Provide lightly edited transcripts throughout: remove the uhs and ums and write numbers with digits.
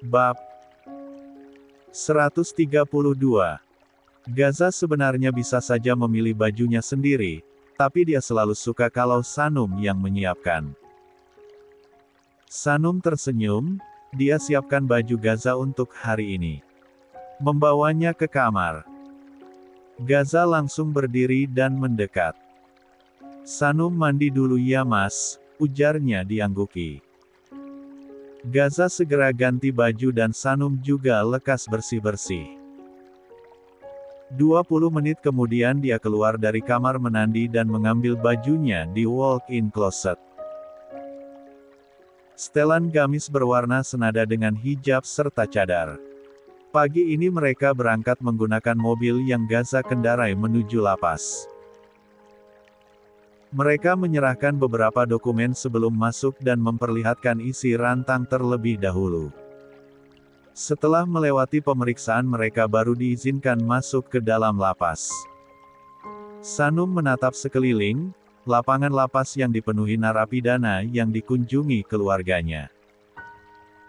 Bab 132. Gaza sebenarnya bisa saja memilih bajunya sendiri, tapi dia selalu suka kalau Sanum yang menyiapkan. Sanum tersenyum, dia siapkan baju Gaza untuk hari ini. Membawanya ke kamar. Gaza langsung berdiri dan mendekat. Sanum mandi dulu ya mas, ujarnya diangguki. Gaza segera ganti baju dan Sanum juga lekas bersih-bersih. 20 menit kemudian dia keluar dari kamar mandi dan mengambil bajunya di walk-in closet. Setelan gamis berwarna senada dengan hijab serta cadar. Pagi ini mereka berangkat menggunakan mobil yang Gaza kendarai menuju lapas. Mereka menyerahkan beberapa dokumen sebelum masuk dan memperlihatkan isi rantang terlebih dahulu. Setelah melewati pemeriksaan mereka baru diizinkan masuk ke dalam lapas. Sanum menatap sekeliling, lapangan lapas yang dipenuhi narapidana yang dikunjungi keluarganya.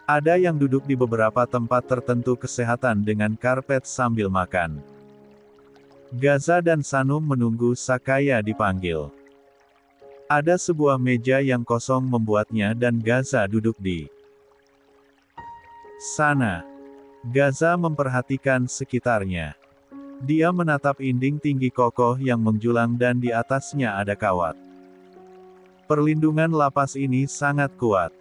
Ada yang duduk di beberapa tempat tertentu kesehatan dengan karpet sambil makan. Gaza dan Sanum menunggu Sakaya dipanggil. Ada sebuah meja yang kosong membuatnya dan Gaza duduk di sana. Gaza memperhatikan sekitarnya. Dia menatap inding tinggi kokoh yang menjulang dan di atasnya ada kawat. Perlindungan lapas ini sangat kuat.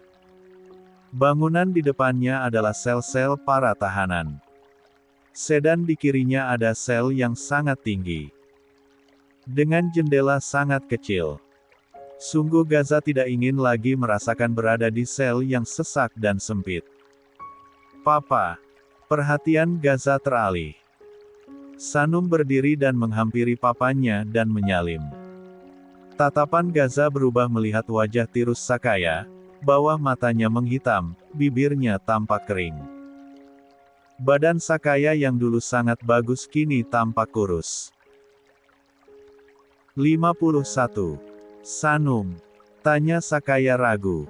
Bangunan di depannya adalah sel-sel para tahanan. Sedan di kirinya ada sel yang sangat tinggi. Dengan jendela sangat kecil. Sungguh Gaza tidak ingin lagi merasakan berada di sel yang sesak dan sempit. Papa. Perhatian Gaza teralih. Sanum berdiri dan menghampiri papanya dan menyalim. Tatapan Gaza berubah melihat wajah tirus Sakaya, bawah matanya menghitam, bibirnya tampak kering. Badan Sakaya yang dulu sangat bagus kini tampak kurus. 51. Sanum. Tanya Sakaya ragu.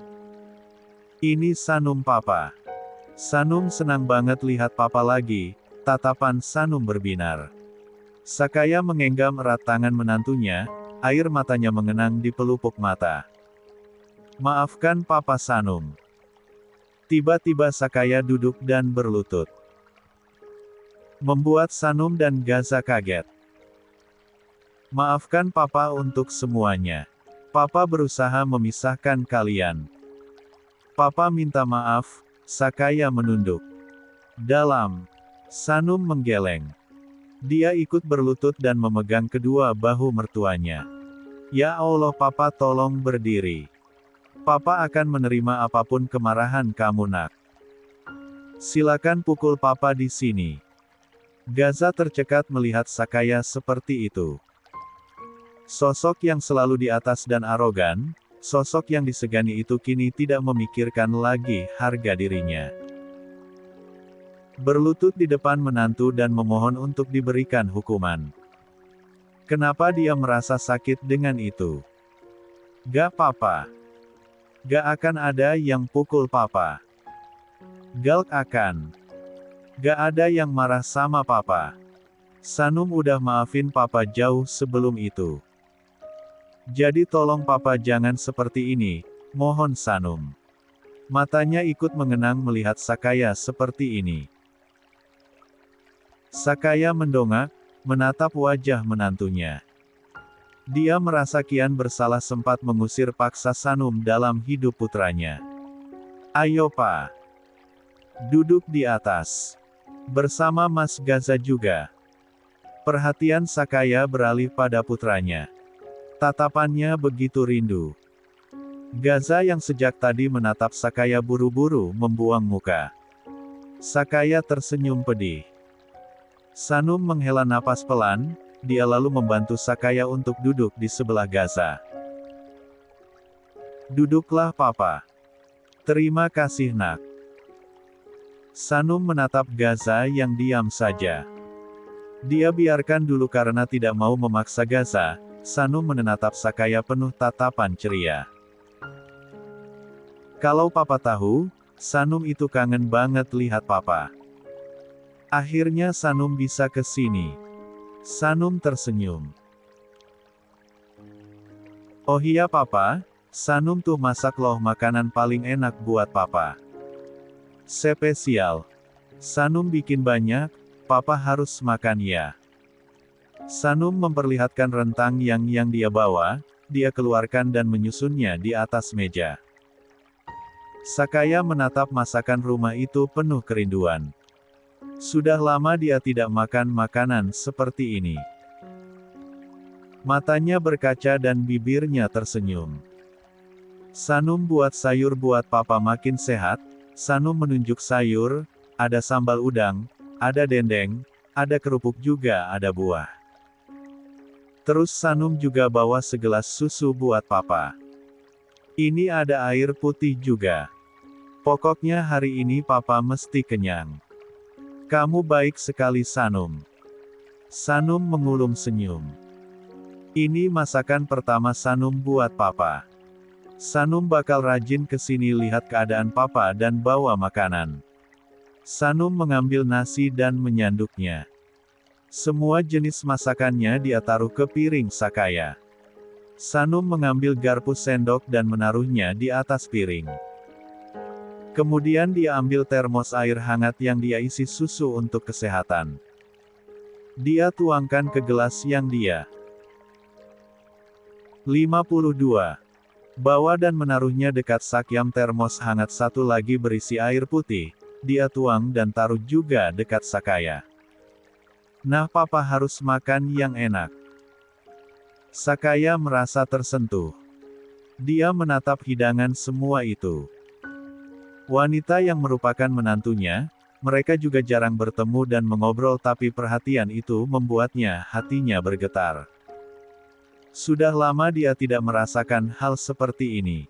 Ini Sanum papa. Sanum senang banget lihat papa lagi, tatapan Sanum berbinar. Sakaya mengenggam erat tangan menantunya, air matanya mengenang di pelupuk mata. Maafkan papa Sanum. Tiba-tiba Sakaya duduk dan berlutut. Membuat Sanum dan Gaza kaget. Maafkan papa untuk semuanya. Papa berusaha memisahkan kalian. Papa minta maaf. Sakaya menunduk. Dalam. Sanum menggeleng. Dia ikut berlutut dan memegang kedua bahu mertuanya. Ya Allah papa tolong berdiri. Papa akan menerima apapun kemarahan kamu nak. Silakan pukul papa di sini. Gaza tercekat melihat Sakaya seperti itu. Sosok yang selalu di atas dan arogan, sosok yang disegani itu kini tidak memikirkan lagi harga dirinya. Berlutut di depan menantu dan memohon untuk diberikan hukuman. Kenapa dia merasa sakit dengan itu? Gak papa. Gak akan ada yang pukul papa. Gak akan. Gak ada yang marah sama papa. Sanum udah maafin papa jauh sebelum itu. Jadi tolong papa jangan seperti ini, mohon Sanum. Matanya ikut mengenang melihat Sakaya seperti ini. Sakaya mendongak, menatap wajah menantunya. Dia merasa kian bersalah sempat mengusir paksa Sanum dalam hidup putranya. Ayo pa. Duduk di atas. Bersama Mas Gaza juga. Perhatian Sakaya beralih pada putranya. Tatapannya begitu rindu. Gaza yang sejak tadi menatap Sakaya buru-buru membuang muka. Sakaya tersenyum pedih. Sanum menghela napas pelan, dia lalu membantu Sakaya untuk duduk di sebelah Gaza. Duduklah papa. Terima kasih nak. Sanum menatap Gaza yang diam saja. Dia biarkan dulu karena tidak mau memaksa Gaza. Sanum menatap Sakaya penuh tatapan ceria. Kalau papa tahu, Sanum itu kangen banget lihat papa. Akhirnya Sanum bisa ke sini. Sanum tersenyum. Oh iya papa, Sanum tuh masak loh makanan paling enak buat papa. Spesial. Sanum bikin banyak, papa harus makan ya. Sanum memperlihatkan rentang yang dia bawa, dia keluarkan dan menyusunnya di atas meja. Sakaya menatap masakan rumah itu penuh kerinduan. Sudah lama dia tidak makan makanan seperti ini. Matanya berkaca dan bibirnya tersenyum. Sanum buat sayur buat papa makin sehat. Sanum menunjuk sayur, ada sambal udang, ada dendeng, ada kerupuk juga ada buah. Terus Sanum juga bawa segelas susu buat papa. Ini ada air putih juga. Pokoknya hari ini papa mesti kenyang. Kamu baik sekali Sanum. Sanum mengulum senyum. Ini masakan pertama Sanum buat papa. Sanum bakal rajin kesini lihat keadaan papa dan bawa makanan. Sanum mengambil nasi dan menyanduknya. Semua jenis masakannya dia taruh ke piring Sakaya. Sanum mengambil garpu sendok dan menaruhnya di atas piring. Kemudian dia ambil termos air hangat yang dia isi susu untuk kesehatan. Dia tuangkan ke gelas yang dia 52. Bawa dan menaruhnya dekat sakyam termos hangat satu lagi berisi air putih. Dia tuang dan taruh juga dekat Sakaya. Nah papa harus makan yang enak. Sakaya merasa tersentuh. Dia menatap hidangan semua itu. Wanita yang merupakan menantunya, mereka juga jarang bertemu dan mengobrol tapi perhatian itu membuatnya hatinya bergetar. Sudah lama dia tidak merasakan hal seperti ini.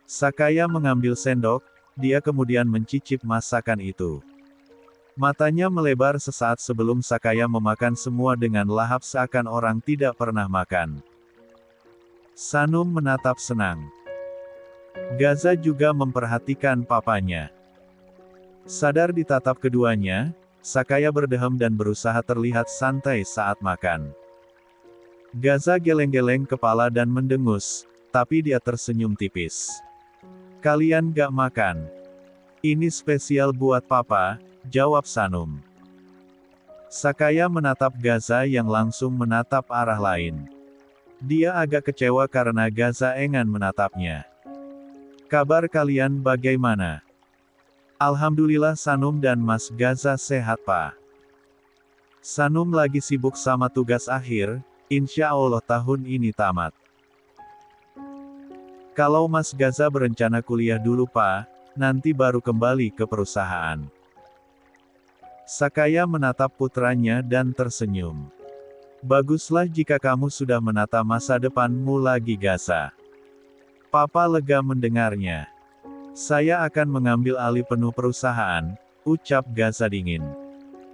Sakaya mengambil sendok, dia kemudian mencicip masakan itu. Matanya melebar sesaat sebelum Sakaya memakan semua dengan lahap seakan orang tidak pernah makan. Sanum menatap senang. Gaza juga memperhatikan papanya. Sadar ditatap keduanya, Sakaya berdehem dan berusaha terlihat santai saat makan. Gaza geleng-geleng kepala dan mendengus, tapi dia tersenyum tipis. Kalian gak makan? Ini spesial buat papa, jawab Sanum. Sakaya menatap Gaza yang langsung menatap arah lain. Dia agak kecewa karena Gaza enggan menatapnya. Kabar kalian bagaimana? Alhamdulillah Sanum dan Mas Gaza sehat pak. Sanum lagi sibuk sama tugas akhir, insya Allah tahun ini tamat. Kalau Mas Gaza berencana kuliah dulu pak, nanti baru kembali ke perusahaan. Sakaya menatap putranya dan tersenyum. Baguslah jika kamu sudah menata masa depanmu lagi Gaza. Papa lega mendengarnya. Saya akan mengambil alih penuh perusahaan, ucap Gaza dingin.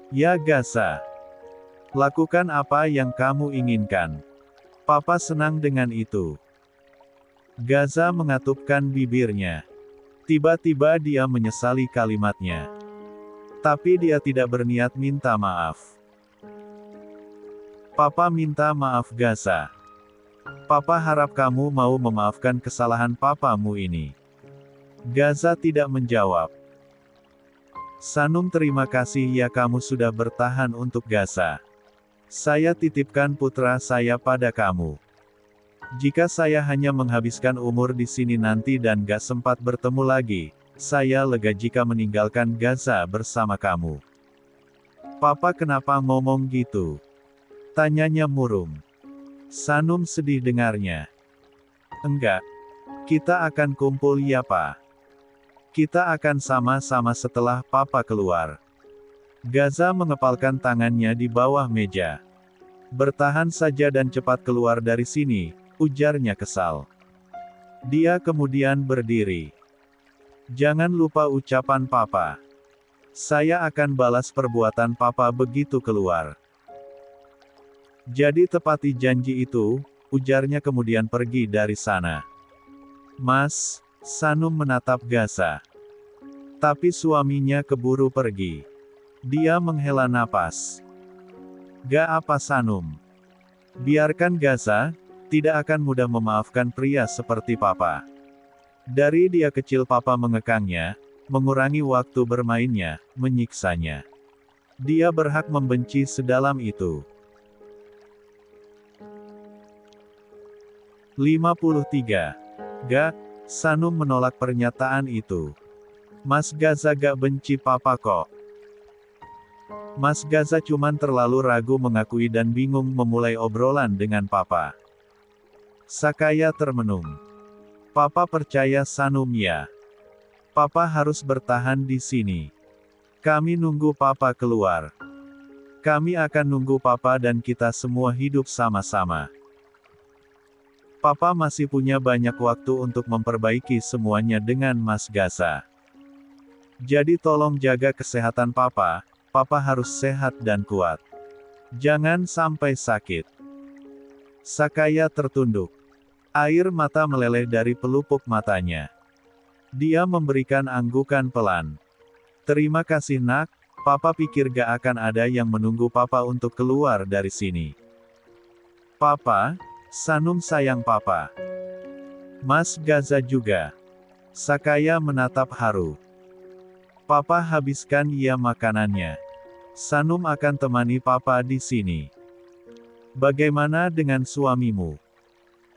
Ya Gaza. Lakukan apa yang kamu inginkan. Papa senang dengan itu. Gaza mengatupkan bibirnya. Tiba-tiba dia menyesali kalimatnya. Tapi dia tidak berniat minta maaf. Papa minta maaf Gaza. Papa harap kamu mau memaafkan kesalahan papamu ini. Gaza tidak menjawab. Sanum terima kasih ya kamu sudah bertahan untuk Gaza. Saya titipkan putra saya pada kamu. Jika saya hanya menghabiskan umur di sini nanti dan gak sempat bertemu lagi, saya lega jika meninggalkan Gaza bersama kamu. Papa kenapa ngomong gitu? Tanyanya murung. Sanum sedih dengarnya. Enggak. Kita akan kumpul ya pak. Kita akan sama-sama setelah papa keluar. Gaza mengepalkan tangannya di bawah meja. Bertahan saja dan cepat keluar dari sini, ujarnya kesal. Dia kemudian berdiri. Jangan lupa ucapan papa. Saya akan balas perbuatan papa begitu keluar. Jadi tepati janji itu, ujarnya kemudian pergi dari sana. Mas, Sanum menatap Gaza. Tapi suaminya keburu pergi. Dia menghela napas. Gak apa Sanum. Biarkan Gaza, tidak akan mudah memaafkan pria seperti papa. Dari dia kecil papa mengekangnya, mengurangi waktu bermainnya, menyiksanya. Dia berhak membenci sedalam itu. 53. Gak, Sanum menolak pernyataan itu. Mas Gaza gak benci papa kok. Mas Gaza cuman terlalu ragu mengakui dan bingung memulai obrolan dengan papa. Sakaya termenung. Papa percaya Sanum ya. Papa harus bertahan di sini. Kami nunggu papa keluar. Kami akan nunggu papa dan kita semua hidup sama-sama. Papa masih punya banyak waktu untuk memperbaiki semuanya dengan Mas Gaza. Jadi tolong jaga kesehatan papa, papa harus sehat dan kuat. Jangan sampai sakit. Sakaya tertunduk. Air mata meleleh dari pelupuk matanya. Dia memberikan anggukan pelan. Terima kasih nak, papa pikir gak akan ada yang menunggu papa untuk keluar dari sini. Papa, Sanum sayang papa. Mas Gaza juga. Sakaya menatap haru. Papa habiskan ia makanannya. Sanum akan temani papa di sini. Bagaimana dengan suamimu?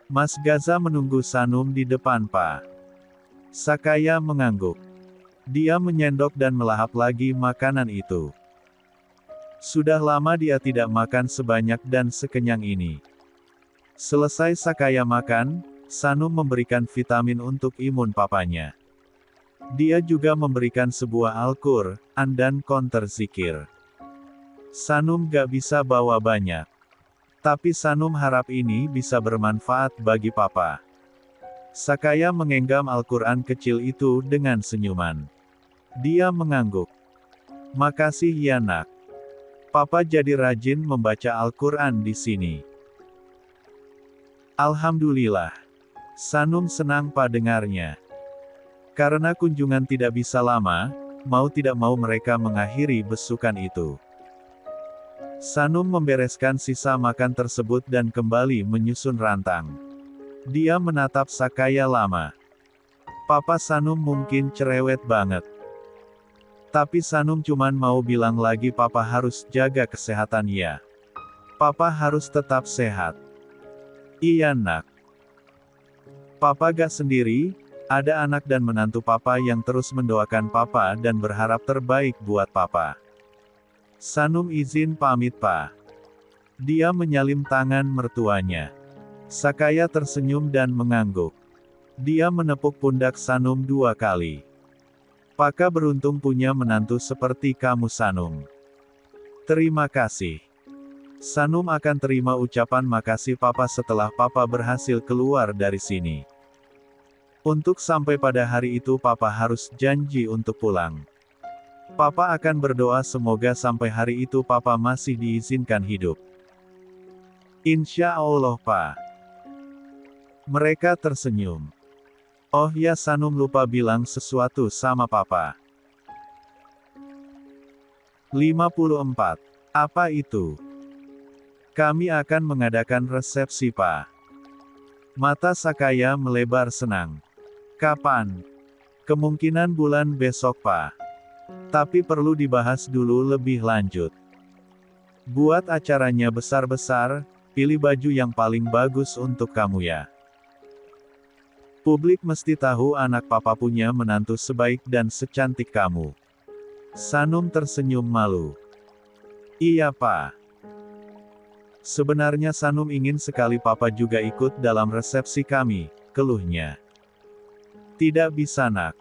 Mas Gaza menunggu Sanum di depan Pa. Sakaya mengangguk. Dia menyendok dan melahap lagi makanan itu. Sudah lama dia tidak makan sebanyak dan sekenyang ini. Selesai Sakaya makan, Sanum memberikan vitamin untuk imun papanya. Dia juga memberikan sebuah Al-Qur'an dan konter zikir. Sanum gak bisa bawa banyak. Tapi Sanum harap ini bisa bermanfaat bagi papa. Sakaya mengenggam Al-Qur'an kecil itu dengan senyuman. Dia mengangguk. Makasih ya nak. Papa jadi rajin membaca Al-Qur'an di sini. Alhamdulillah. Sanum senang dengarnya. Karena kunjungan tidak bisa lama, mau tidak mau mereka mengakhiri besukan itu. Sanum membereskan sisa makan tersebut dan kembali menyusun rantang. Dia menatap Sakaya lama. Papa Sanum mungkin cerewet banget. Tapi Sanum cuman mau bilang lagi papa harus jaga kesehatan ya. Papa harus tetap sehat. Iya nak. Papa gak sendiri, ada anak dan menantu papa yang terus mendoakan papa dan berharap terbaik buat papa. Sanum izin pamit pa. Dia menyalim tangan mertuanya. Sakaya tersenyum dan mengangguk. Dia menepuk pundak Sanum 2 kali. Paka beruntung punya menantu seperti kamu Sanum. Terima kasih. Sanum akan terima ucapan makasih papa setelah papa berhasil keluar dari sini. Untuk sampai pada hari itu papa harus janji untuk pulang. Papa akan berdoa semoga sampai hari itu papa masih diizinkan hidup. Insya Allah pa. Mereka tersenyum. Oh ya Sanum lupa bilang sesuatu sama papa. 54. Apa itu? Kami akan mengadakan resepsi pa. Mata Sakaya melebar senang. Kapan? Kemungkinan bulan besok pa. Tapi perlu dibahas dulu lebih lanjut. Buat acaranya besar-besar, pilih baju yang paling bagus untuk kamu ya. Publik mesti tahu anak papa punya menantu sebaik dan secantik kamu. Sanum tersenyum malu. Iya pa. Sebenarnya Sanum ingin sekali papa juga ikut dalam resepsi kami, keluhnya. Tidak bisa nak.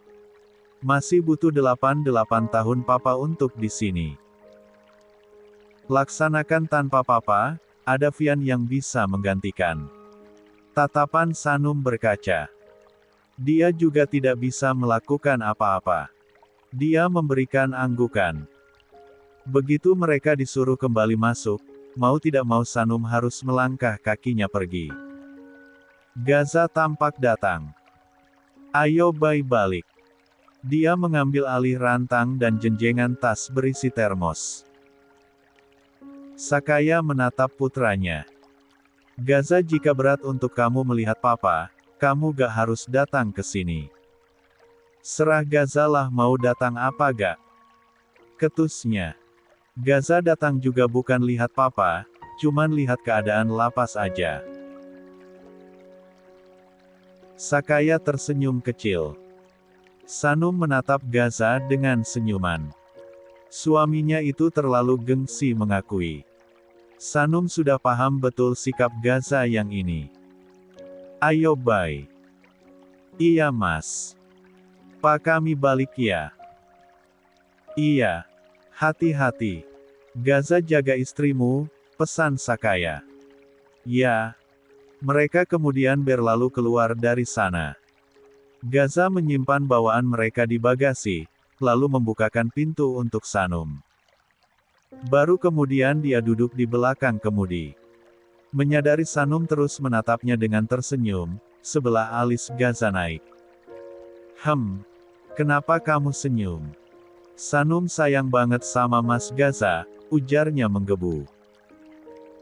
Masih butuh 8 tahun papa untuk di sini. Laksanakan tanpa papa, ada Vian yang bisa menggantikan. Tatapan Sanum berkaca. Dia juga tidak bisa melakukan apa-apa. Dia memberikan anggukan. Begitu mereka disuruh kembali masuk, mau tidak mau Sanum harus melangkah kakinya pergi. Gaza tampak datang. Ayo Bay balik. Dia mengambil alih rantang dan jenjengan tas berisi termos. Sakaya menatap putranya. Gaza, jika berat untuk kamu melihat papa, kamu gak harus datang ke sini. Serah Gaza lah mau datang apa gak. Ketusnya. Gaza datang juga bukan lihat papa, cuman lihat keadaan lapas aja. Sakaya tersenyum kecil. Sanum menatap Gaza dengan senyuman. Suaminya itu terlalu gengsi mengakui. Sanum sudah paham betul sikap Gaza yang ini. Ayo Bai. Iya mas. Pak kami balik ya. Iya. Hati-hati. Gaza, jaga istrimu, pesan Sakaya. Ya. Mereka kemudian berlalu keluar dari sana. Gaza menyimpan bawaan mereka di bagasi, lalu membukakan pintu untuk Sanum. Baru kemudian dia duduk di belakang kemudi. Menyadari Sanum terus menatapnya dengan tersenyum, sebelah alis Gaza naik. Kenapa kamu senyum? Sanum sayang banget sama Mas Gaza, ujarnya menggebu.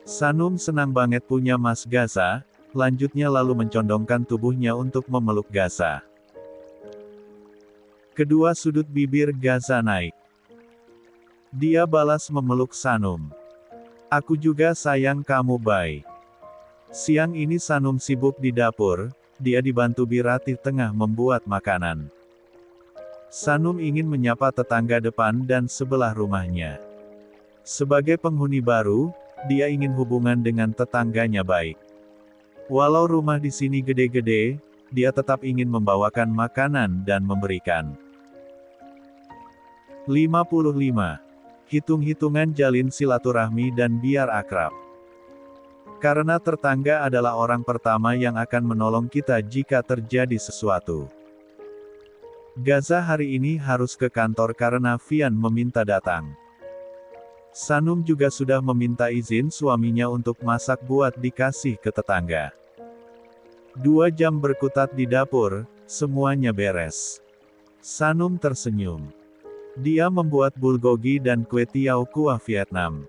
Sanum senang banget punya Mas Gaza, lanjutnya lalu mencondongkan tubuhnya untuk memeluk Gaza. Kedua sudut bibir Gaza naik. Dia balas memeluk Sanum. Aku juga sayang kamu Bai. Siang ini Sanum sibuk di dapur, dia dibantu Birati tengah membuat makanan. Sanum ingin menyapa tetangga depan dan sebelah rumahnya. Sebagai penghuni baru, dia ingin hubungan dengan tetangganya baik. Walau rumah di sini gede-gede, dia tetap ingin membawakan makanan dan memberikan. 55. Hitung-hitungan jalin silaturahmi dan biar akrab. Karena tetangga adalah orang pertama yang akan menolong kita jika terjadi sesuatu. Gaza hari ini harus ke kantor karena Vian meminta datang. Sanum juga sudah meminta izin suaminya untuk masak buat dikasih ke tetangga. 2 jam berkutat di dapur, semuanya beres. Sanum tersenyum. Dia membuat bulgogi dan kue tiao kuah Vietnam.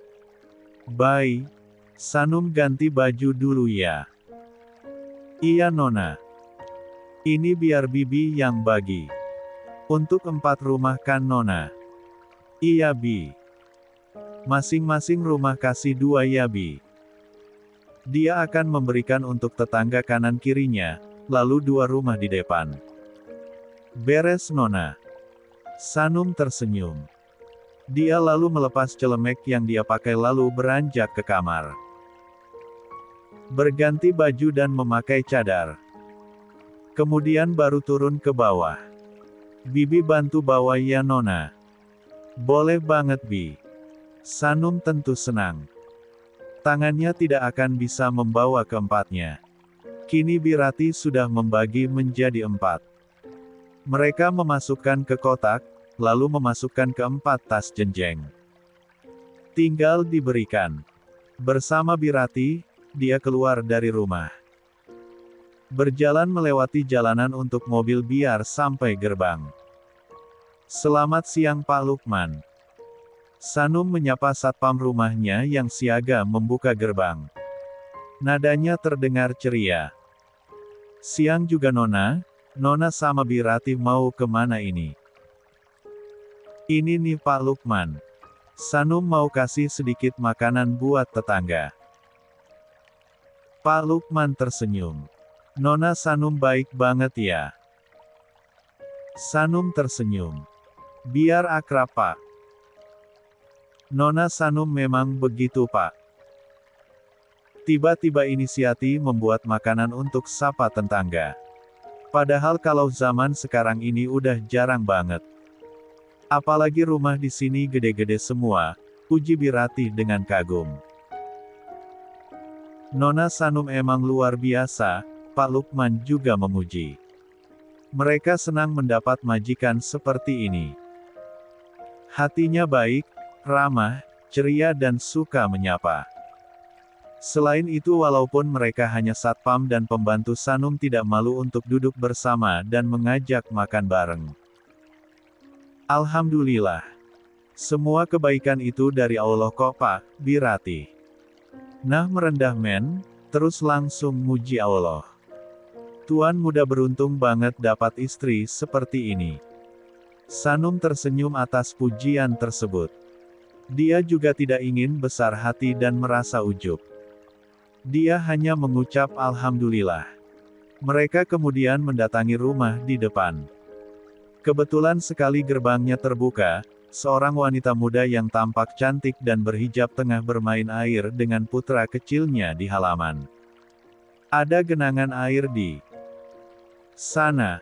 Bai. Sanum ganti baju dulu ya. Iya Nona. Ini biar bibi yang bagi. Untuk 4 rumah kan Nona? Iya Bi. Masing-masing rumah kasih 2 ya Bi. Dia akan memberikan untuk tetangga kanan kirinya, lalu 2 rumah di depan. Beres Nona. Sanum tersenyum. Dia lalu melepas celemek yang dia pakai lalu beranjak ke kamar. Berganti baju dan memakai cadar. Kemudian baru turun ke bawah. Bibi bantu bawa ya Nona. Boleh banget Bi. Sanum tentu senang. Tangannya tidak akan bisa membawa keempatnya. Kini Birati sudah membagi menjadi 4. Mereka memasukkan ke kotak, lalu memasukkan ke 4 tas jenjeng. Tinggal diberikan. Bersama Birati, dia keluar dari rumah. Berjalan melewati jalanan untuk mobil biar sampai gerbang. Selamat siang Pak Lukman. Sanum menyapa satpam rumahnya yang siaga membuka gerbang. Nadanya terdengar ceria. Siang juga Nona. Nona sama Birati mau kemana ini? Ini nih Pak Lukman. Sanum mau kasih sedikit makanan buat tetangga. Pak Lukman tersenyum. Nona Sanum baik banget ya. Sanum tersenyum. Biar akrab Pak. Nona Sanum memang begitu Pak. Tiba-tiba inisiatif membuat makanan untuk sapa tetangga. Padahal kalau zaman sekarang ini udah jarang banget. Apalagi rumah di sini gede-gede semua, puji Birati dengan kagum. Nona Sanum emang luar biasa, Pak Lukman juga memuji. Mereka senang mendapat majikan seperti ini. Hatinya baik, ramah, ceria dan suka menyapa. Selain itu walaupun mereka hanya satpam dan pembantu Sanum tidak malu untuk duduk bersama dan mengajak makan bareng. Alhamdulillah. Semua kebaikan itu dari Allah kok Pak, Birati. Nah merendah men, terus langsung muji Allah. Tuan muda beruntung banget dapat istri seperti ini. Sanum tersenyum atas pujian tersebut. Dia juga tidak ingin besar hati dan merasa ujub. Dia hanya mengucap Alhamdulillah. Mereka kemudian mendatangi rumah di depan. Kebetulan sekali gerbangnya terbuka, seorang wanita muda yang tampak cantik dan berhijab tengah bermain air dengan putra kecilnya di halaman. Ada genangan air di sana,